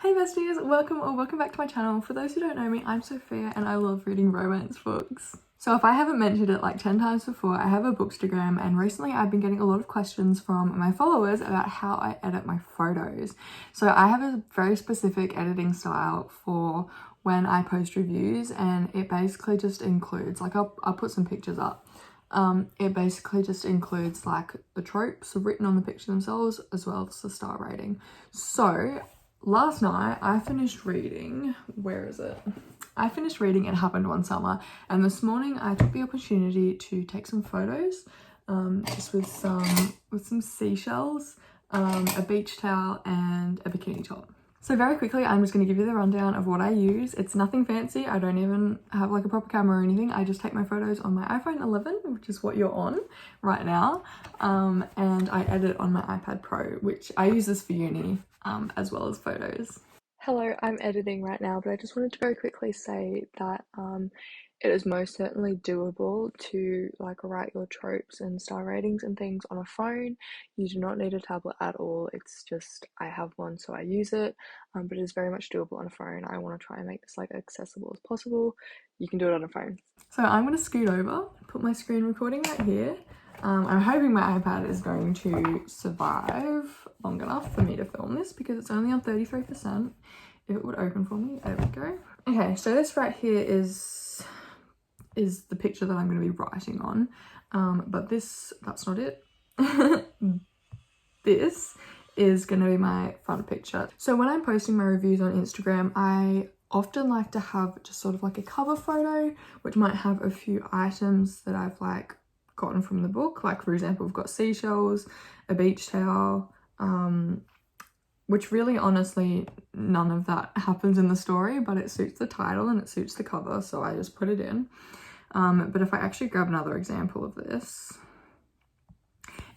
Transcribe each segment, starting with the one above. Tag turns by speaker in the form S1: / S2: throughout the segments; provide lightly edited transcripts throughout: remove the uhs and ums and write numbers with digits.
S1: Hey besties, welcome back to my channel. For those who don't know me, I'm Sophia and I love reading romance books. So if I haven't mentioned it like 10 times before, I have a bookstagram, and recently I've been getting a lot of questions from my followers about how I edit my photos. So I have a very specific editing style for when I post reviews, and it basically just includes, like I'll put some pictures up. It basically just includes like the tropes written on the picture themselves as well as the star rating. So last night I finished reading, I finished reading It Happened One Summer, and this morning I took the opportunity to take some photos just with some seashells, a beach towel and a bikini top. So very quickly, I'm just going to give you the rundown of what I use. It's nothing fancy. I don't even have like a proper camera or anything. I just take my photos on my iPhone 11, which is what you're on right now. And I edit on my iPad Pro, which I use this for uni, as well as photos. Hello, I'm editing right now, but I just wanted to very quickly say that it is most certainly doable to like write your tropes and star ratings and things on a phone. You do not need a tablet at all. It's just I have one, so I use it, but it is very much doable on a phone. I want to try and make this like accessible as possible. You can do it on a phone. So I'm going to scoot over, put my screen recording right here. I'm hoping my iPad is going to survive long enough for me to film this because it's only on 33%. If it would open for me, there we go. Okay, so this right here is the picture that I'm going to be writing on, but that's not it. This is going to be my front picture. So when I'm posting my reviews on Instagram, I often like to have just sort of like a cover photo, which might have a few items that I've like gotten from the book. Like for example, we've got seashells, a beach towel, which really honestly none of that happens in the story, but it suits the title and it suits the cover, so I just put it in. But if I actually grab another example of this,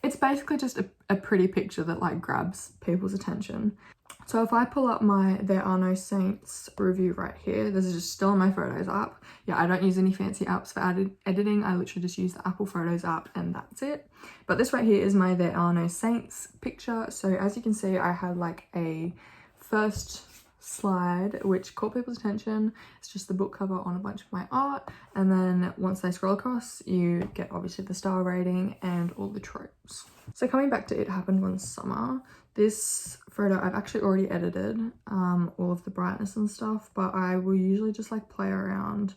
S1: it's basically just a pretty picture that like grabs people's attention. So if I pull up my There Are No Saints review right here, this is just still on my Photos app. Yeah, I don't use any fancy apps for editing. I literally just use the Apple Photos app and that's it. But this right here is my There Are No Saints picture. So as you can see, I had like a first slide which caught people's attention. It's just the book cover on a bunch of my art, and then once they scroll across you get obviously the star rating and all the tropes. So coming back to It Happened One Summer, this photo I've actually already edited all of the brightness and stuff, but I will usually just like play around.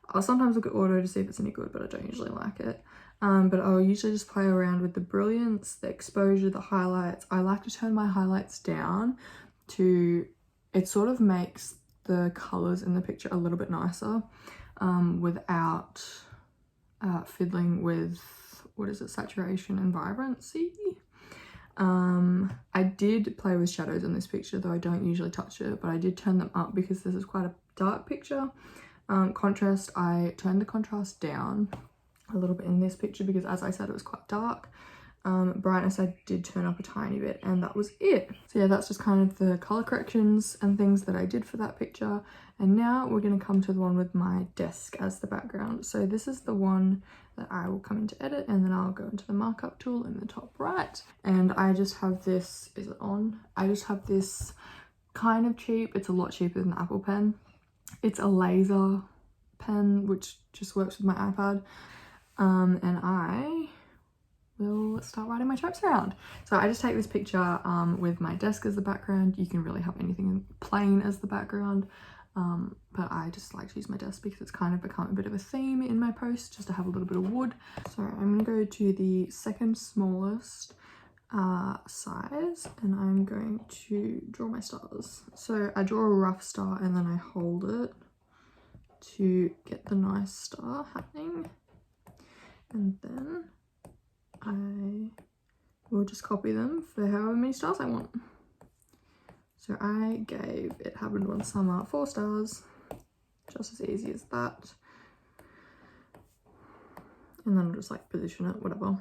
S1: I'll sometimes look at auto to see if it's any good, but I don't usually like it. But I'll usually just play around with the brilliance, the exposure, the highlights. I like to turn my highlights down to, it sort of makes the colors in the picture a little bit nicer without fiddling with, what is it, saturation and vibrancy. I did play with shadows in this picture, though I don't usually touch it, but I did turn them up because this is quite a dark picture. Contrast, I turned the contrast down a little bit in this picture because, as I said, it was quite dark. Brightness I did turn up a tiny bit, and that was it. So yeah, that's just kind of the color corrections and things that I did for that picture. And now we're going to come to the one with my desk as the background. So this is the one that I will come into edit, and then I'll go into the markup tool in the top right, and I just have this, is it on? I just have this kind of cheap, it's a lot cheaper than the Apple pen. It's a laser pen which just works with my iPad, and I will start writing my tropes around. So I just take this picture with my desk as the background. You can really have anything plain as the background, but I just like to use my desk because it's kind of become a bit of a theme in my posts, just to have a little bit of wood. So I'm going to go to the second smallest size, and I'm going to draw my stars. So I draw a rough star and then I hold it to get the nice star happening, and then I will just copy them for however many stars I want. So I gave It Happened One Summer 4 stars, just as easy as that. And then I'll just like position it, whatever.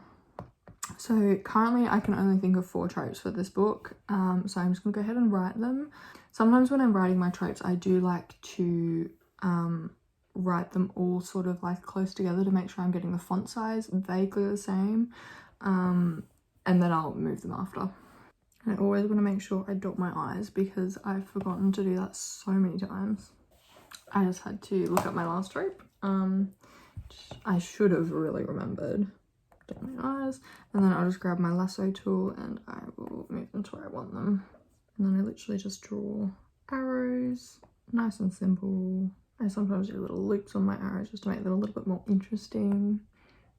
S1: So currently I can only think of 4 tropes for this book, so I'm just gonna go ahead and write them. Sometimes when I'm writing my tropes, I do like to write them all sort of like close together to make sure I'm getting the font size vaguely the same, and then I'll move them after. I always want to make sure I dot my I's because I've forgotten to do that so many times. I just had to look at my last trope. I should have really remembered. Dot my I's, and then I'll just grab my lasso tool and I will move them to where I want them. And then I literally just draw arrows, nice and simple. I sometimes do little loops on my arrows just to make them a little bit more interesting.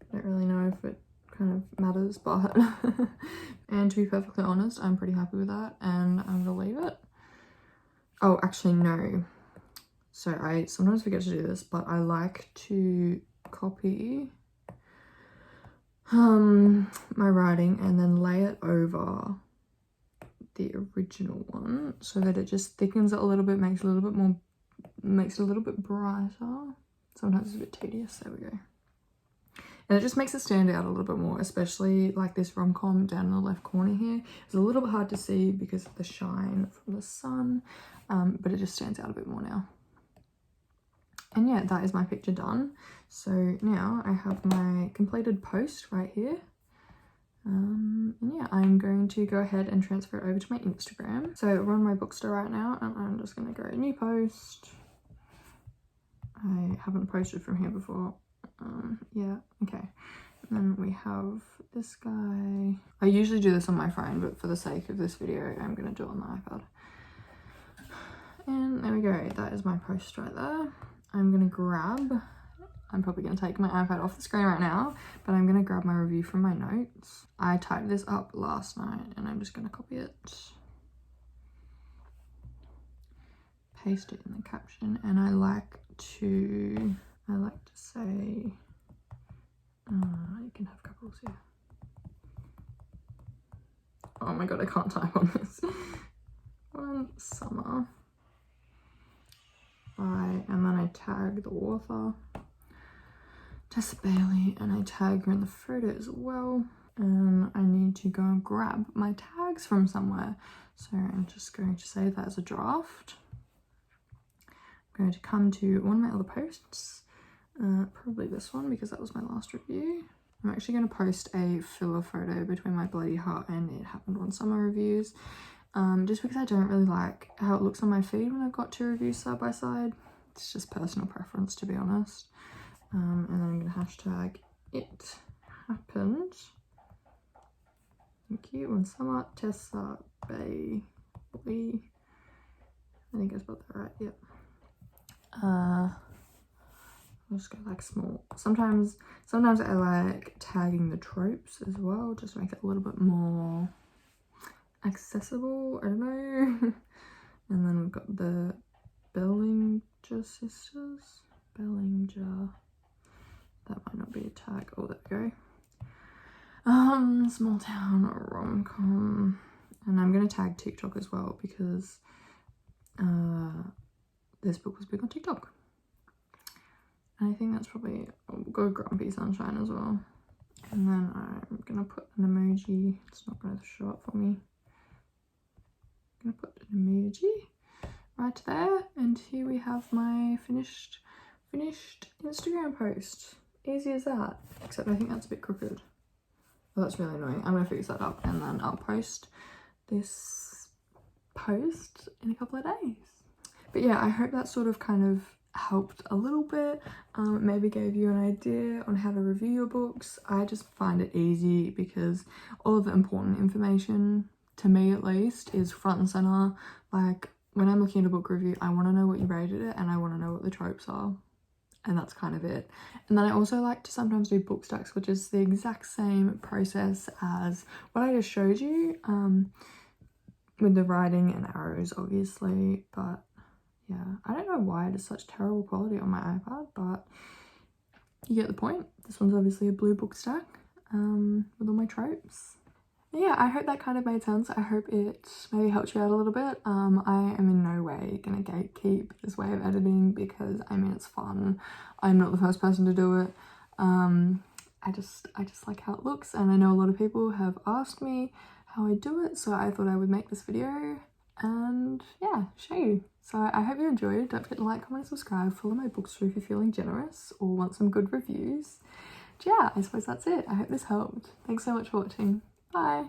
S1: I don't really know if it kind of matters, but and to be perfectly honest, I'm pretty happy with that and I'm gonna leave it. Oh, actually no. So I sometimes forget to do this, but I like to copy my writing and then lay it over the original one so that it just thickens it a little bit, makes it a little bit more, makes it a little bit brighter. Sometimes it's a bit tedious. There we go. And it just makes it stand out a little bit more, especially like this rom-com down in the left corner here. It's a little bit hard to see because of the shine from the sun, but it just stands out a bit more now. And yeah, that is my picture done. So now I have my completed post right here. And yeah, I'm going to go ahead and transfer it over to my Instagram. So we're on my Bookster right now and I'm just going to go new post. I haven't posted from here before. Yeah, okay. And then we have this guy. I usually do this on my phone, but for the sake of this video, I'm going to do it on the iPad. And there we go. That is my post right there. I'm going to grab, I'm probably going to take my iPad off the screen right now, but I'm going to grab my review from my notes. I typed this up last night and I'm just going to copy it, paste it in the caption, and I like to say, you can have couples here. Oh my god, I can't type on this. One summer. And then I tag the author, Tessa Bailey, and I tag her in the photo as well. And I need to go and grab my tags from somewhere. So I'm just going to save that as a draft. I'm going to come to one of my other posts, probably this one because that was my last review. I'm actually going to post a filler photo between my bloody heart and It Happened One Summer reviews. Just because I don't really like how it looks on my feed when I've got two reviews side by side. It's just personal preference, to be honest. And then I'm going to hashtag It Happened. Thank you. One summer, Tessa Bailey. I think I spelled that right, yep. I'll just go like small. Sometimes I like tagging the tropes as well, just to make it a little bit more accessible, I don't know. And then we've got the Bellinger sisters. Bellinger. That might not be a tag. Oh, there we go. Small town rom-com. And I'm going to tag TikTok as well because this book was big on TikTok. And I think that's probably, I'll go Grumpy Sunshine as well. And then I'm going to put an emoji. It's not going to show up for me. I'm going to put an emoji right there. And here we have my finished Instagram post. Easy as that. Except I think that's a bit crooked. Oh, that's really annoying. I'm going to fix that up and then I'll post this post in a couple of days. But yeah, I hope that sort of kind of helped a little bit. Maybe gave you an idea on how to review your books. I just find it easy because all of the important information, to me at least, is front and center. Like when I'm looking at a book review, I want to know what you rated it and I want to know what the tropes are. And that's kind of it. And then I also like to sometimes do book stacks, which is the exact same process as what I just showed you, with the writing and arrows obviously. But yeah, I don't know why it is such terrible quality on my iPad, but you get the point. This one's obviously a blue book stack with all my tropes. Yeah, I hope that kind of made sense. I hope it maybe helped you out a little bit. I am in no way gonna gatekeep this way of editing because I mean it's fun. I'm not the first person to do it. I just like how it looks, and I know a lot of people have asked me how I do it, so I thought I would make this video and yeah, show you. So I hope you enjoyed. Don't forget to like, comment, and subscribe. Follow my Bookster if you're feeling generous or want some good reviews. But yeah, I suppose that's it. I hope this helped. Thanks so much for watching. Bye.